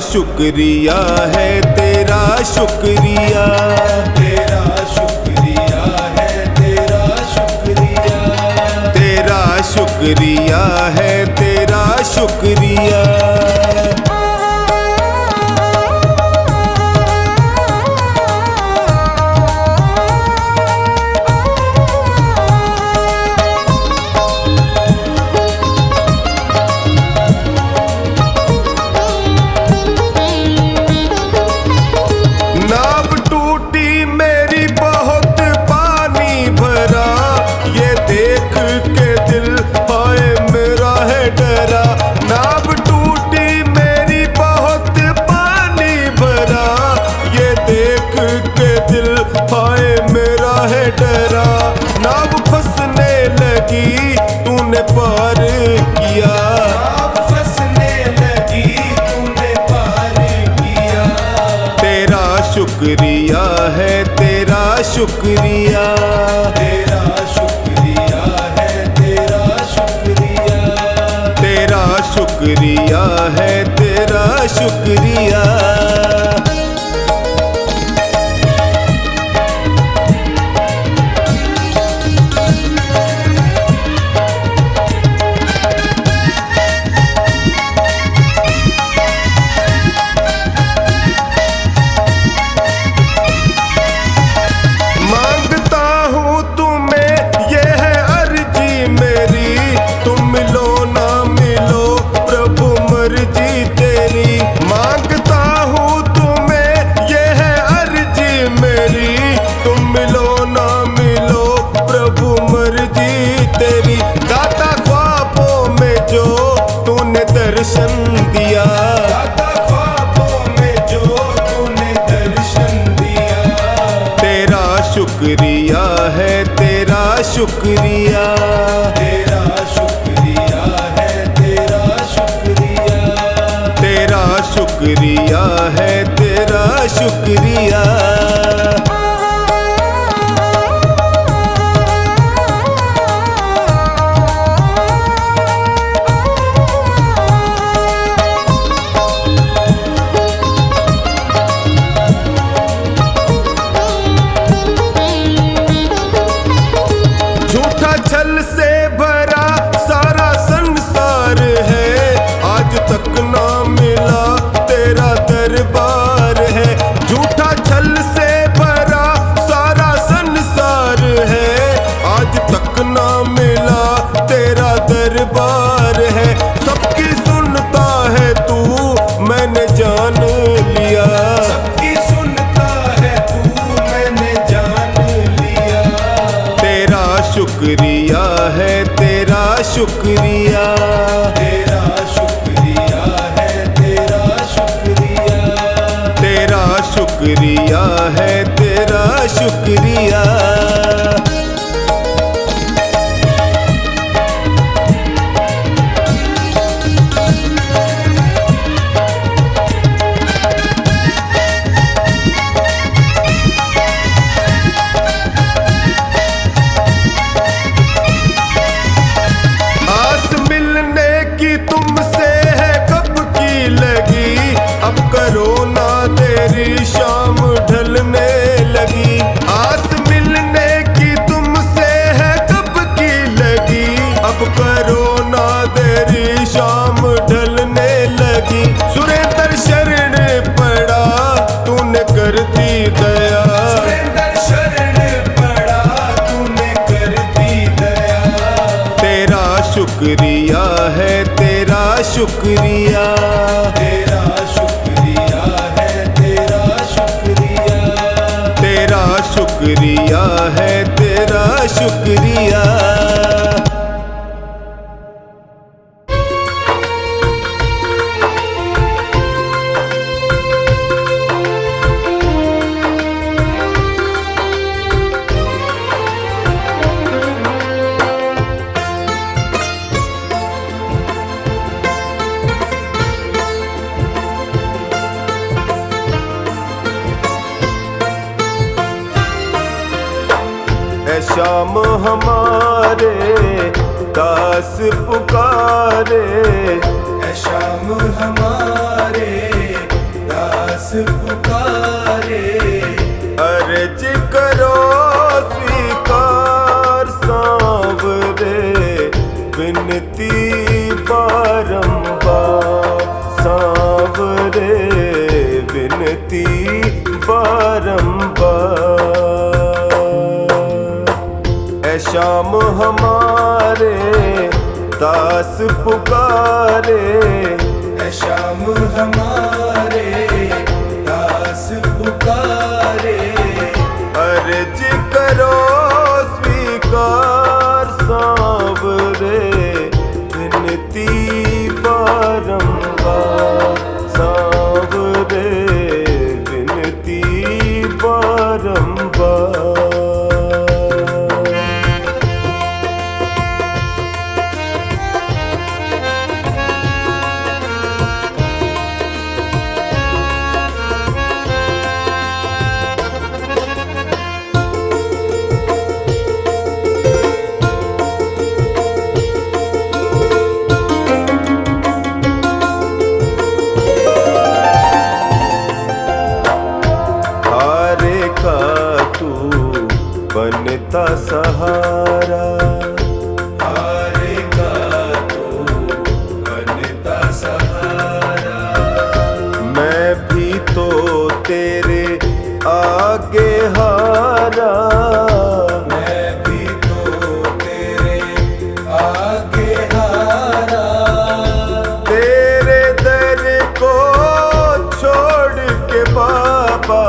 शुक्रिया है तेरा शुक्रिया, तेरा शुक्रिया है, तेरा शुक्रिया, तेरा शुक्रिया है तेरा शुक्रिया। नाव टूटी मेरी बहुत पानी भरा, ये देख के दिल हाय मेरा है डरा। नाव टूटी मेरी बहुत पानी भरा, ये देख के दिल हाय मेरा है डरा। नाव फंसने लगी तूने पार किया, नाव फंसने लगी तूने पार किया। तेरा शुक्रिया है तेरा शुक्रिया, तेरा शुक्रिया है, तेरा शुक्रिया, तेरा शुक्रिया है तेरा शुक्रिया। मांगता हूँ तुम्हें ये है अर्जी मेरी, तुम मिलो ना मिलो प्रभु मर्जी तेरी। मांगता हूँ तुम्हें ये है अर्जी मेरी, तुम मिलो ना मिलो प्रभु मर्जी तेरी। दाता ख्वाबों में जो तूने दर्शन दिया, दाता ख्वाबों में जो तूने दर्शन दिया। तेरा शुक्रिया है तेरा शुक्रिया, तेरा शुक्रिया है, तेरा शुक्रिया, तेरा शुक्रिया है तेरा शुक्रिया। झूठा छल से भरा सारा संसार है, आज तक ना मिला तेरा दरबार है। झूठा छल से भरा सारा संसार है, आज तक ना मिला तेरा दरबार है। सबकी सुनता है तू मैंने जान लिया, सबकी सुनता है तू मैंने जान लिया। तेरा शुक्रिया है तेरा शुक्रिया, तेरा शुक्रिया है, तेरा शुक्रिया, तेरा शुक्रिया है तेरा शुक्रिया। आस मिलने की तुमसे है कब की लगी, अब करो ना देरी शाम ढलने लगी। आस मिलने की तुमसे है कब की लगी, अब करो ना देरी शाम ढलने लगी। सुरेंद्र शरण पड़ा तूने कर दी दया, सुरेंद्र शरण पड़ा तूने कर दी दया। तेरा शुक्रिया है तेरा शुक्रिया, तेरा शुक्रिया है, तेरा शुक्रिया, तेरा शुक्रिया है तेरा शुक्रिया। है शाम हमारे दास पुकारे, है शाम हमारे दास पुकारे, अर्ज करो स्वीकार सांवरे, विनती बारंबार सांवरे, विनती बारंबार। ऐ श्याम हमारे दास पुकारे, ऐ श्याम हमारे दास पुकारे, अर्ज करो स्वीकार सांवरे, विनती बारंबार सांवरे, विनती बारंबार। बनता सहारा, हारे का तो बनता सहारा, मैं भी तो तेरे आगे हारा, मैं भी तो तेरे आगे हारा, तेरे दर को छोड़ के बाबा,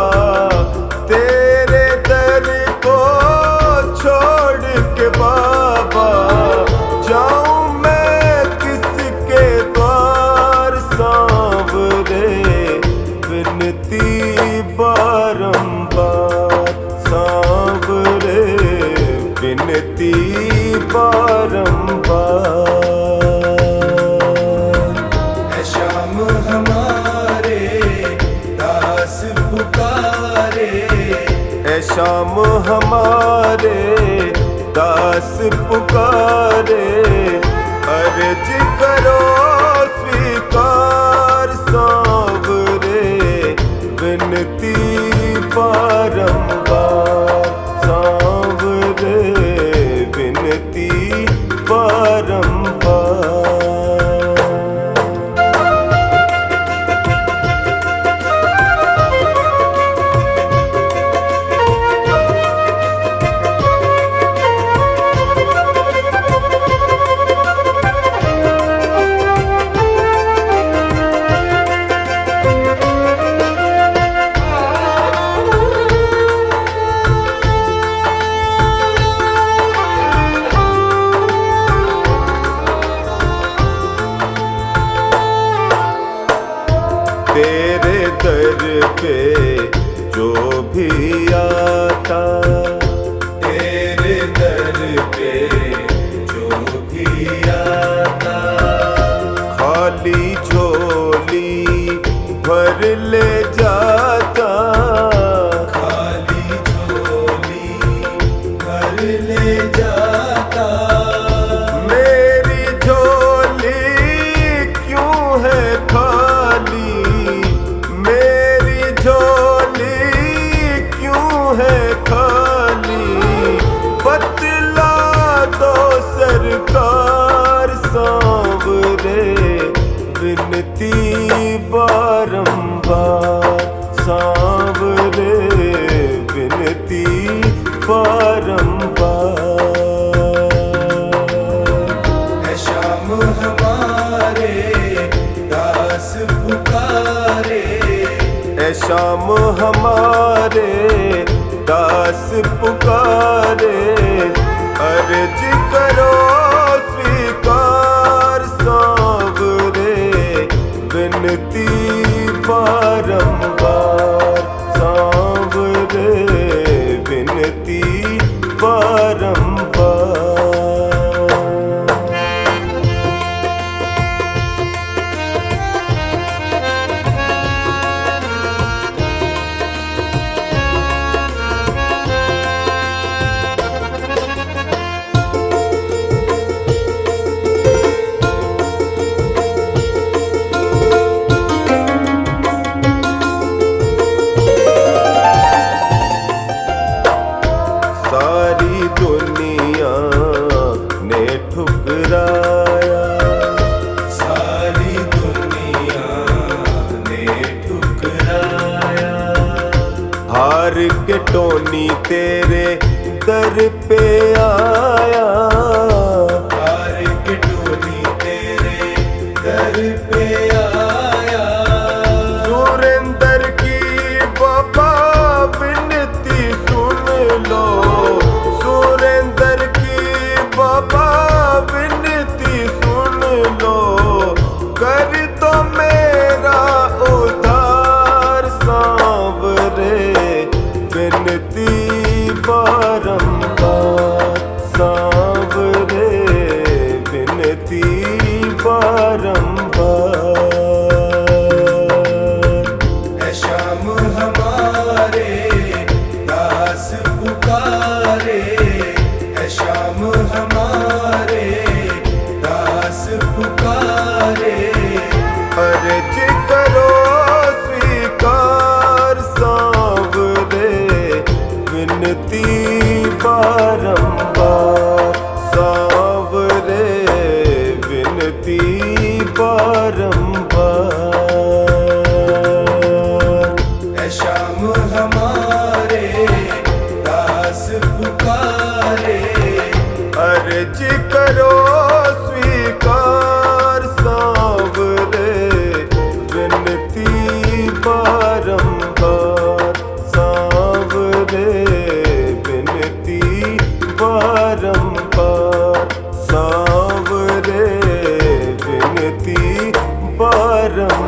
तेरे दर को छोड़ के बाबा, जाऊं मैं किसके द्वार सांवरे, विनती बारंबार सांवरे, विनती बारंबार। ऐ श्याम हमारे दास पुकारे, ऐ श्याम हमारे दास पुकारे, अर्ज करो स्वीकार सांवरे, विनती बारंबार सांवरे, विनती बारंबार। तेरे दर पे जो भी आता, तेरे दर पे जो भी आता, खाली झोली भर ले जाता, खाली झोली भर ले जाता, मेरी झोली क्यों है खाली, मेरी झोली क्यों है खाली, बतला दो सरकार सांवरे, विनती बारंबार सांवरे, विनती बारंबार। ऐ श्याम हमारे दास पुकारे, ऐ श्याम हमारे दास पुकारे, अर्ज करो स्वीकार सांवरे, विनती बारंबार सांवरे, विनती बारंबार। के टोनी तेरे दर पे आया, हार के टोनी तेरे दर पे आया। सुरेंद्र की बाबा विनती सुन लो, सुरेंद्र की बाबा विनती सुन लो, कर दो मेरा उद्धार सांवरे, विनती बारंबार सांवरे, विनती बारंबार। है श्याम हमारे दास पुकारे, है श्याम हमारे दास पुकारे। अर्ज करो स्वीकार सांवरे, विनती बारंबार सांवरे, विनती बारंबार। है श्याम हमारे दास पुकारे, अर्ज करो स्वीकार सांवरे, विनती बारंबार सांवरे, विनती बारंबार सांवरे, विनती बारंबार।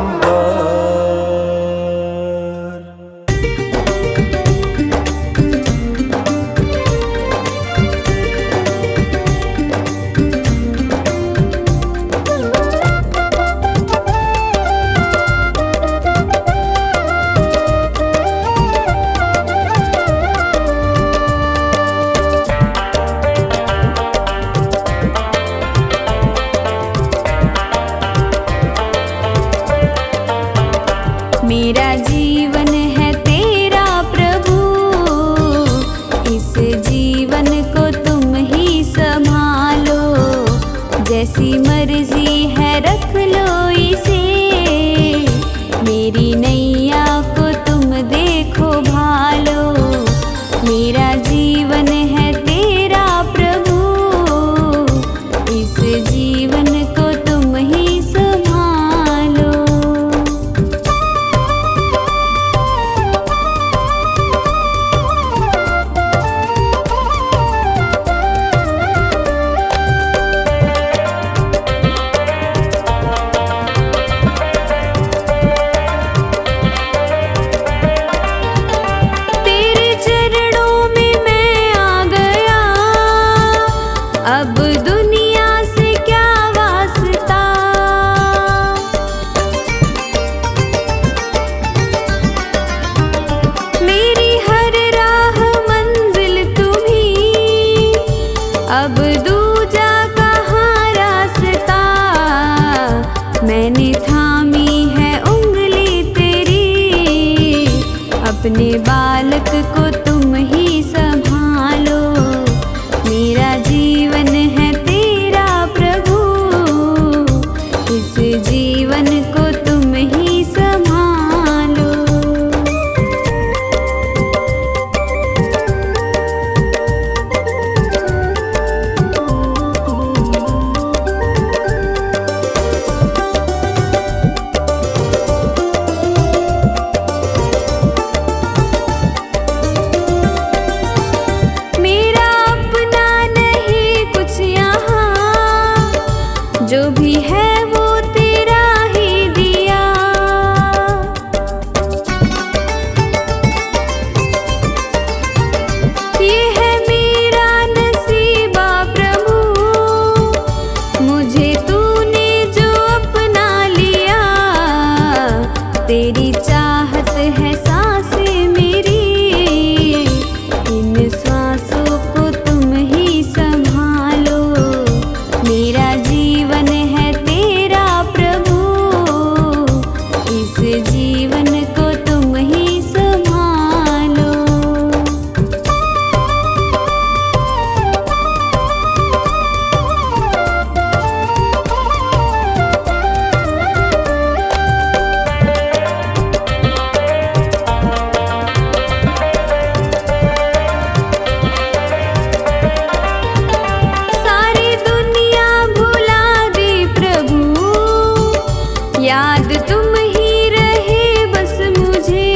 याद तुम ही रहे बस मुझे।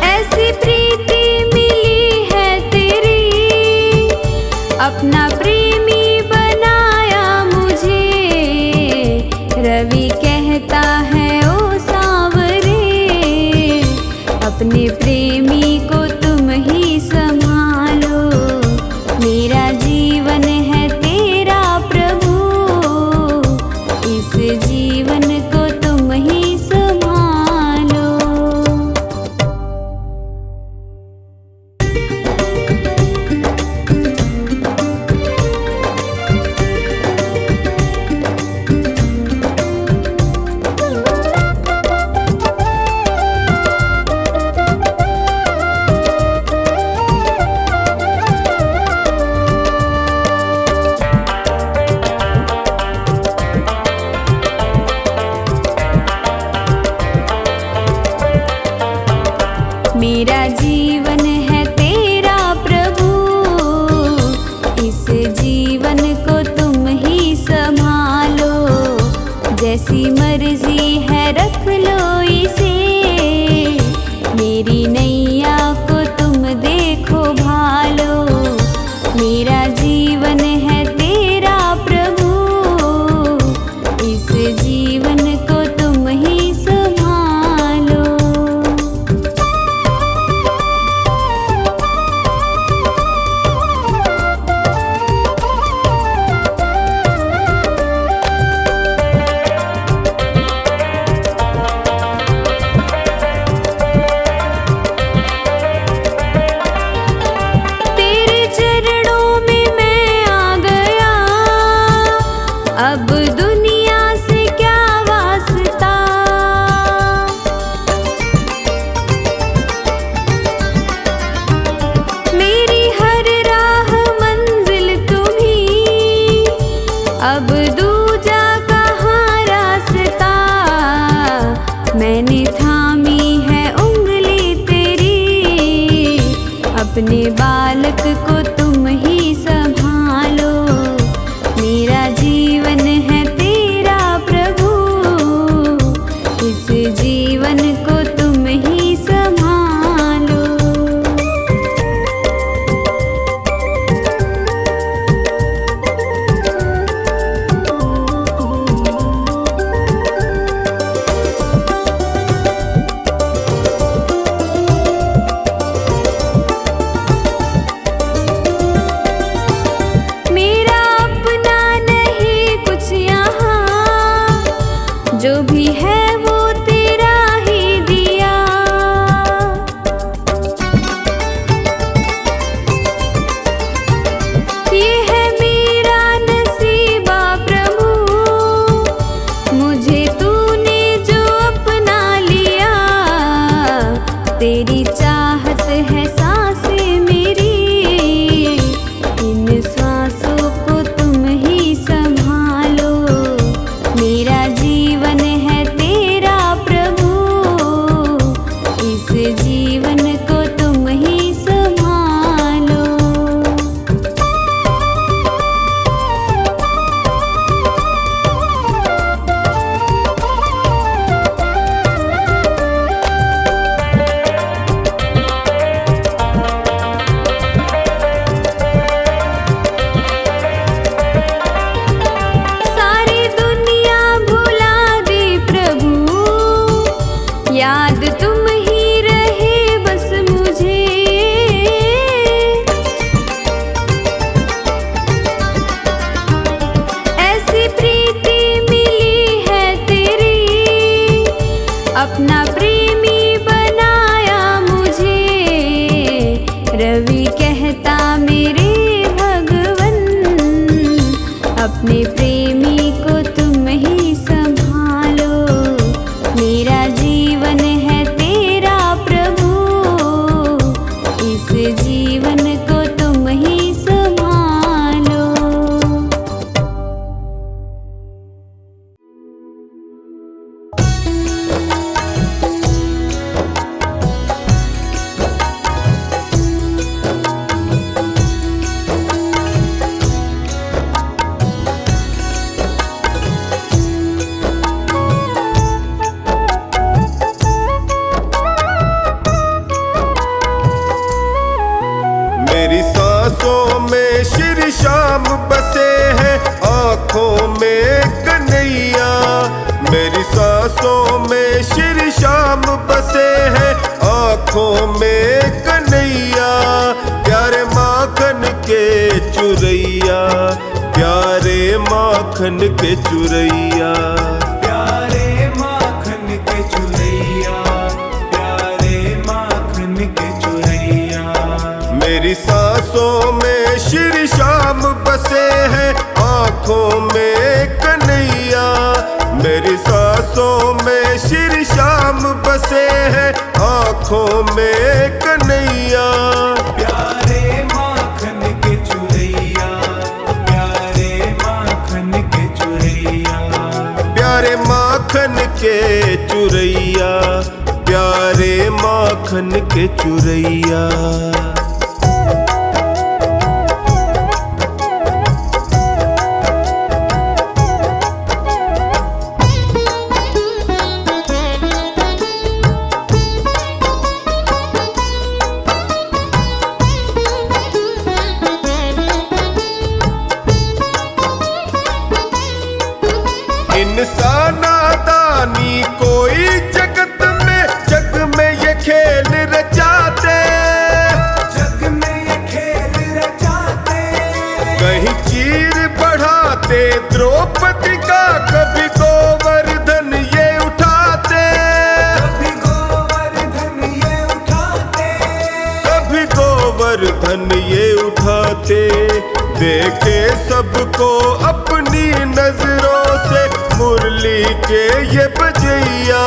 ऐसी प्रीति मिली है तेरी, अपना प्रेमी बनाया मुझे। रवि कहता है ओ सांवरे, अपने प्रेमी को तुम ही संभालो। मेरा जीवन है तेरा प्रभु, इस जीवन को तुम ही संभालो। मेरा जीवन है तेरा प्रभु, इस जीवन को तुम ही संभालो। जैसी मर्जी है रख लो इसे, मेरी नैया को तुम देखो भालो। मेरा जीवन है तेरा प्रभु, इस जीवन को तुम ही संभालो। तेरे चरणों में श्याम बसे हैं आंखों में कन्हैया। मेरी सांसों में श्री श्याम बसे हैं आंखों में कन्हैया। प्यारे माखन के चुरैया, प्यारे माखन के चुरैया, प्यारे माखन के चुरैया, प्यारे माखन के चुरैया। मेरी सांसों में श्री श्याम बसे हैं आंखों में कन्हैया। मेरी सांसों में श्री श्याम बसे हैं आंखों में कन्हैया। प्यारे माखन के चुरैया, प्यारे माखन के चुरैया, प्यारे माखन के चुरैया, प्यारे माखन के चुरैया। इंसाना दानी कोई जगत में ये खेल रचाते, जग में ये खेल रचाते। कहीं चीर बढ़ाते द्रौपदी का, कभी गोवर्धन ये उठाते, कभी गोवर्धन ये उठाते, कभी गोवर्धन ये उठाते। देखे सबको अपनी नजरों से मुरली के ये बजैया।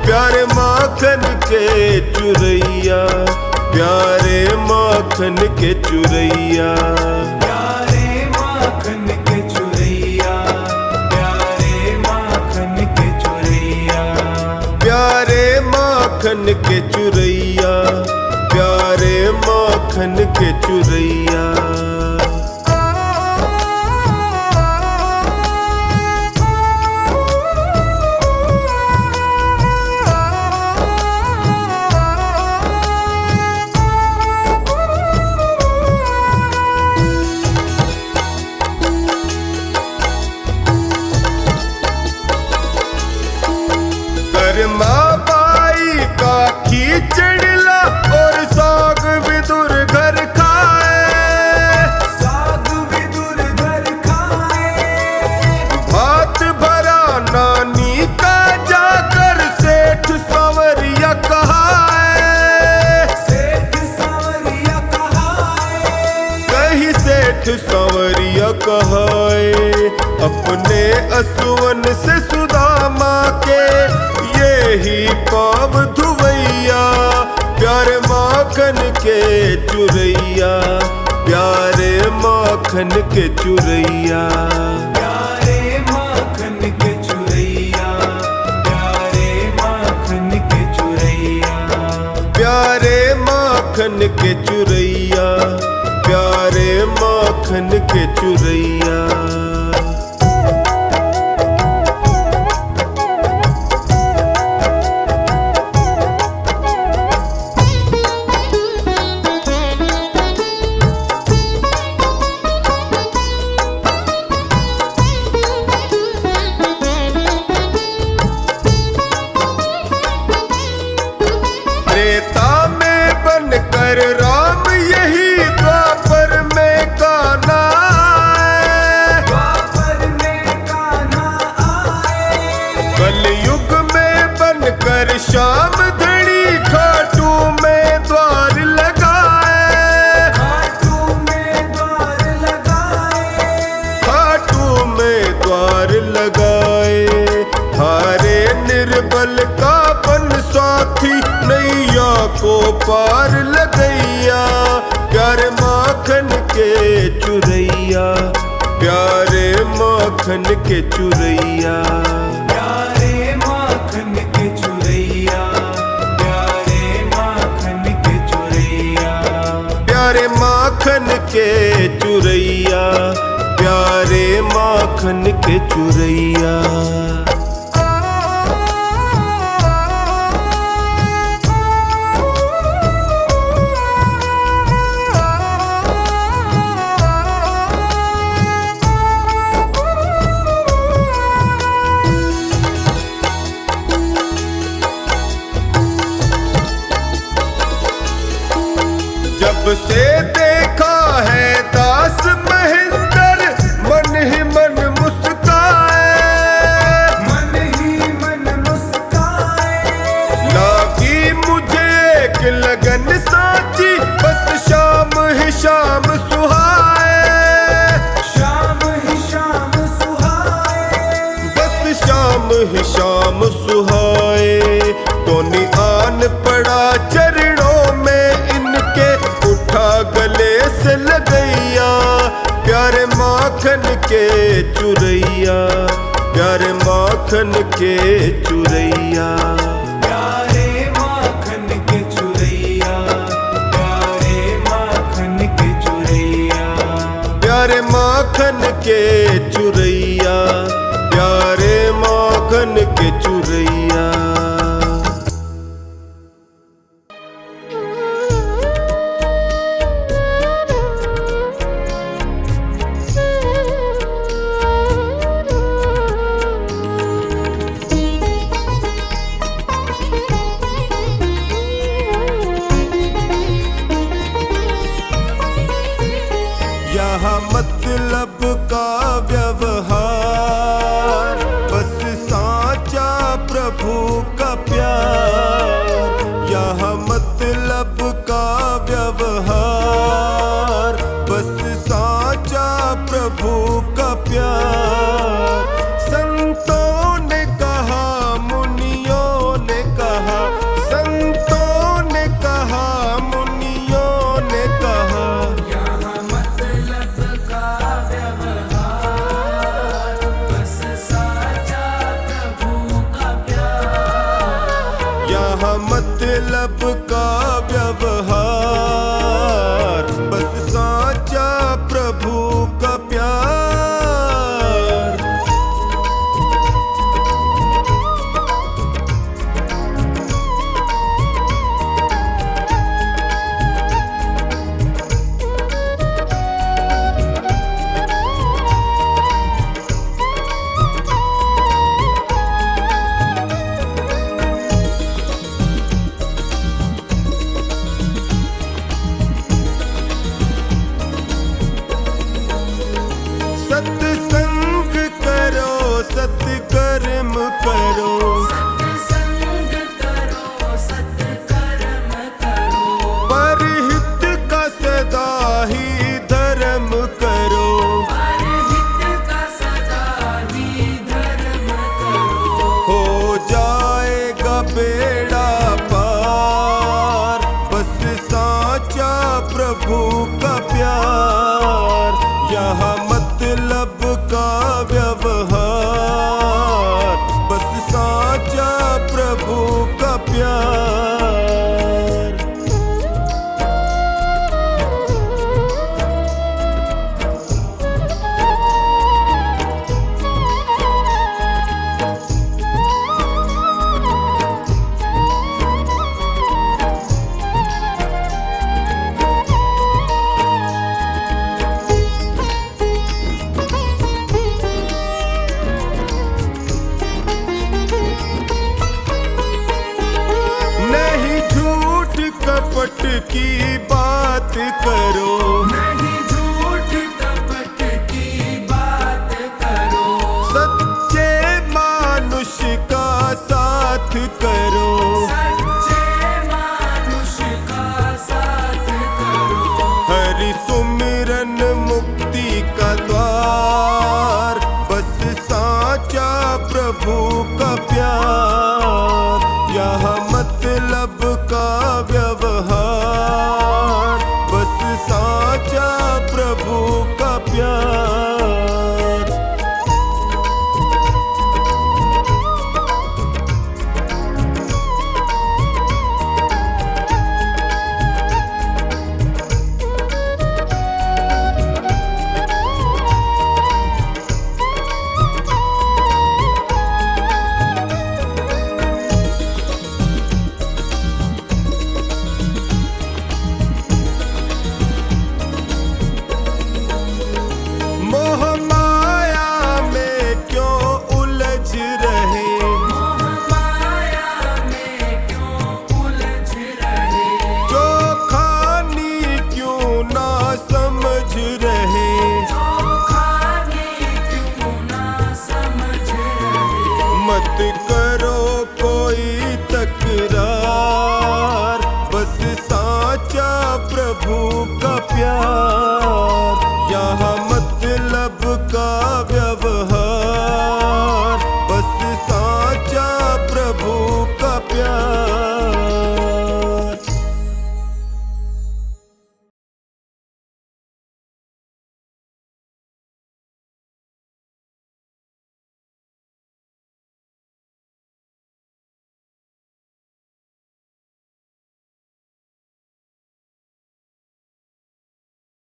प्यारे माखन के चुरैया, प्यारे माखन के चुरैया, प्यारे माखन के चुरैया, प्यारे माखन के चुरैया, प्यारे माखन के चुरैया, प्यारे माखन के चुरैया। माँ बाई का खींचड़ला और साग विदुर घर खाए, साग विदुर घर खाए। भात भरा नानी का जाकर सेठ संवरिया कहाए, सेठ सांवरिया कहाए, कहीं सेठ संवरिया कहाए। अपने असुवन से सुदामा के यही पाव धुवैया। प्यारे माखन के चुरैया, प्यारे माखन के चुरैया, प्यारे माखन के चुरैया, प्यारे माखन के चुरैया, प्यारे माखन के चुरैया, प्यारे माखन के चुरैया। त्रेता में बनकर राम यही द्वापर में कान्हा आए, द्वापर में कान्हा आए। कलयुग में बनकर श्याम धनी खाटू में द्वार लगाए, खाटू में द्वार लगाए, खाटू में द्वार लगाए। हारे निर्बल का बन साथी नैया को पार लगैया। प्यारे माखन के चुरैया, प्यारे माखन के चुरैया, प्यारे माखन के चुरैया, प्यारे माखन के चुरैया, प्यारे माखन के चुरैया, प्यारे माखन के चुरैया। प्यारे माखन के चुरैया, प्यारे माखन के चुरैया। प्यारे माखन के चुरैया, प्यारे माखन के चुरैया। प्यारे माखन के चुरैया, प्यारे माखन के चुरैया। यहाँ मतलब का व्यवहार, बस साचा प्रभु का प्यार। यहाँ मतलब का व्यवहार, बस साचा प्रभु का प्यार। संतों ने कहा, मुनियों ने कहा, संतों ने कहा, मुनियों ने कहा, यहाँ मतलब का व्यवहार, बस साचा प्रभु का प्यार। यहाँ मतलब का व्यवहार, बस साचा प्रभु का प्यार। सत्संग करो, सत्कर्म करो, सत्संग करो, सत्कर्म करो। परहित का सदा ही धर्म करो। परहित का सदा ही धर्म करो। हो जाएगा बेड़ा पार, बस साचा प्रभु का प्यार। यहाँ